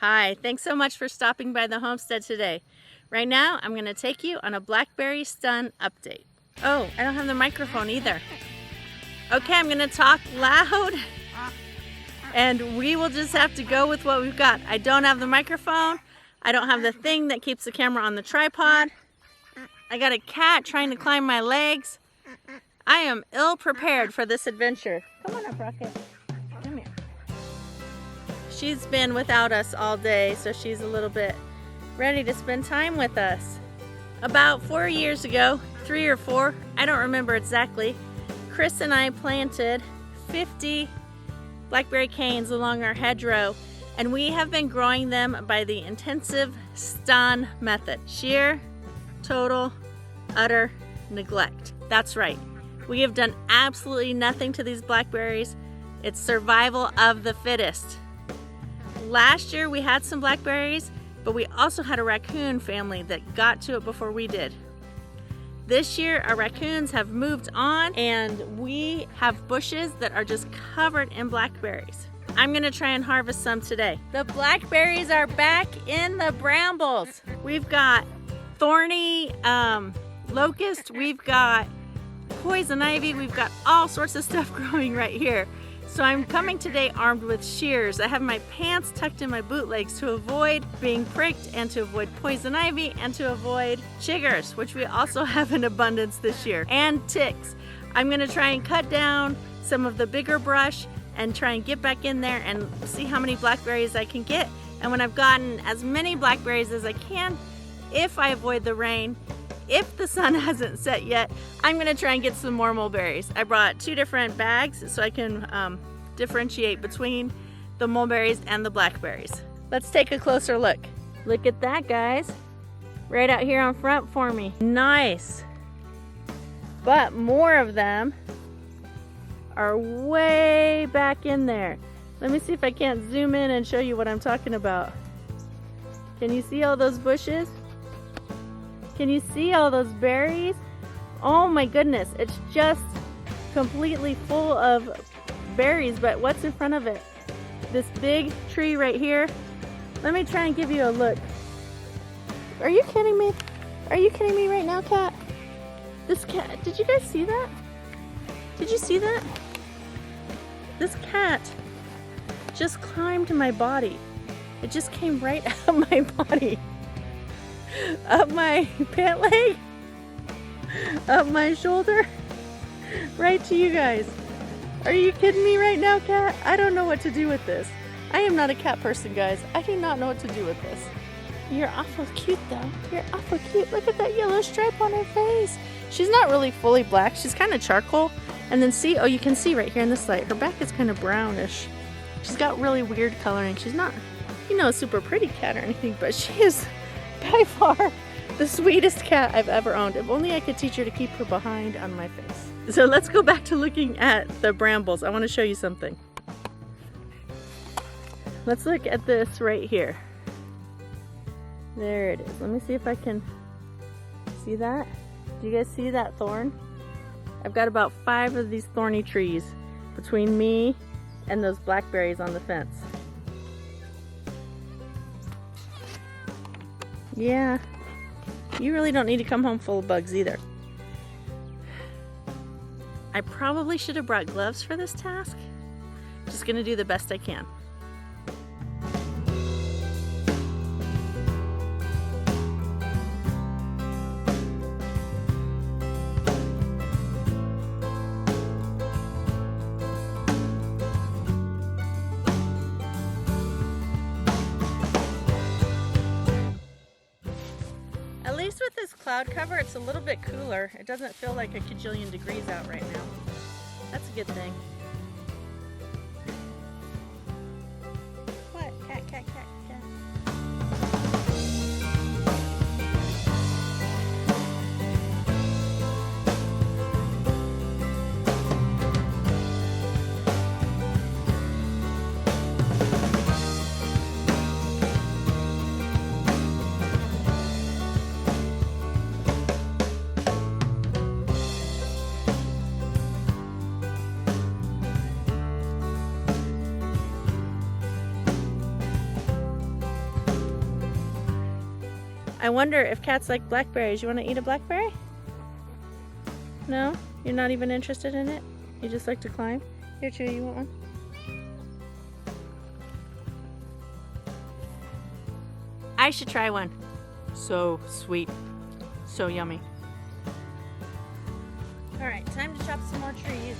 Hi, thanks so much for stopping by the homestead today. Right now, I'm going to take you on a Blackberry S.T.U.N update. Oh, I don't have the microphone either. Okay, I'm going to talk loud and we will just have to go with what we've got. I don't have the microphone. I don't have the thing that keeps the camera on the tripod. I got a cat trying to climb my legs. I am ill prepared for this adventure. Come on up, Rocket. Come here. She's been without us all day, so she's a little bit ready to spend time with us. About 4 years ago, 3 or 4, I don't remember exactly, Chris and I planted 50 blackberry canes along our hedgerow, and we have been growing them by the intensive S.T.U.N method. Sheer, total, utter neglect. That's right. We have done absolutely nothing to these blackberries. It's survival of the fittest. Last year we had some blackberries, but we also had a raccoon family that got to it before we did. This year our raccoons have moved on and we have bushes that are just covered in blackberries. I'm gonna try and harvest some today. The blackberries are back in the brambles. We've got thorny locust, we've got poison ivy, we've got all sorts of stuff growing right here. So I'm coming today armed with shears. I have my pants tucked in my bootlegs to avoid being pricked and to avoid poison ivy and to avoid chiggers, which we also have in abundance this year, and ticks. I'm gonna try and cut down some of the bigger brush and try and get back in there and see how many blackberries I can get. And when I've gotten as many blackberries as I can, if I avoid the rain, if the sun hasn't set yet, I'm gonna try and get some more mulberries. I brought 2 different bags so I can differentiate between the mulberries and the blackberries. Let's take a closer look. Look at that, guys. Right out here on front for me. Nice. But more of them are way back in there. Let me see if I can't zoom in and show you what I'm talking about. Can you see all those bushes? Can you see all those berries? Oh my goodness, it's just completely full of berries, but what's in front of it? This big tree right here. Let me try and give you a look. Are you kidding me? Are you kidding me right now, cat? This cat, did you guys see that? Did you see that? This cat just climbed my body. It just came right out of my body. Up my pant leg, up my shoulder, right to you guys. Are you kidding me right now, cat? I don't know what to do with this. I am not a cat person, guys. I do not know what to do with this. You're awful cute, though. You're awful cute. Look at that yellow stripe on her face. She's not really fully black. She's kind of charcoal. And then see, oh, you can see right here in this light, her back is kind of brownish. She's got really weird coloring. She's not, you know, a super pretty cat or anything, but she is by far the sweetest cat I've ever owned. If only I could teach her to keep her behind on my face. So let's go back to looking at the brambles. I want to show you something. Let's look at this right here. There it is. Let me see if I can see that. Do you guys see that thorn? I've got about 5 of these thorny trees between me and those blackberries on the fence. Yeah, you really don't need to come home full of bugs either. I probably should have brought gloves for this task. Just gonna do the best I can. At least with this cloud cover, it's a little bit cooler. It doesn't feel like a kajillion degrees out right now. That's a good thing. What? Cat, cat, cat, cat. I wonder if cats like blackberries. You want to eat a blackberry? No? You're not even interested in it? You just like to climb? Here, Chewy, you want one? I should try one. So sweet. So yummy. Alright, time to chop some more trees.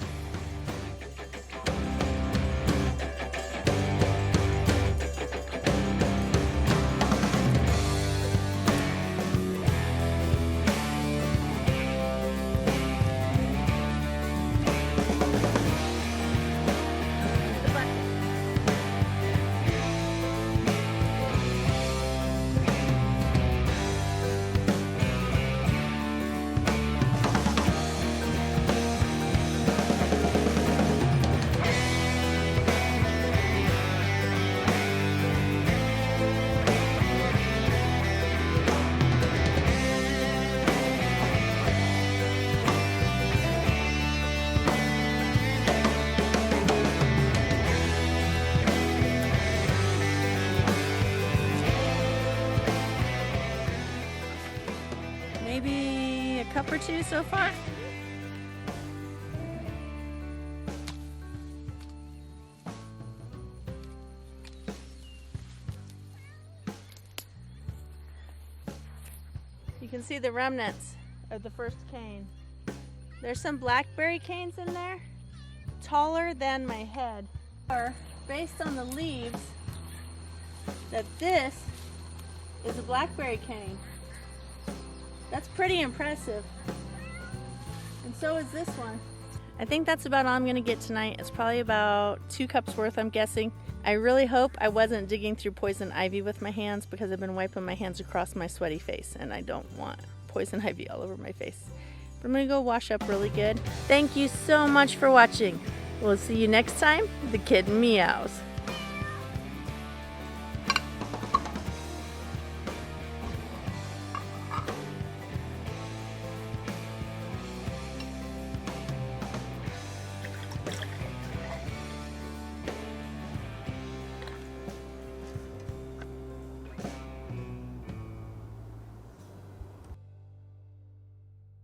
Maybe a cup or two so far. You can see the remnants of the first cane. There's some blackberry canes in there, taller than my head. Or based on the leaves, that this is a blackberry cane. That's pretty impressive. And so is this one. I think that's about all I'm gonna get tonight. It's probably about 2 cups worth, I'm guessing. I really hope I wasn't digging through poison ivy with my hands, because I've been wiping my hands across my sweaty face and I don't want poison ivy all over my face. But I'm gonna go wash up really good. Thank you so much for watching. We'll see you next time. The kid meows.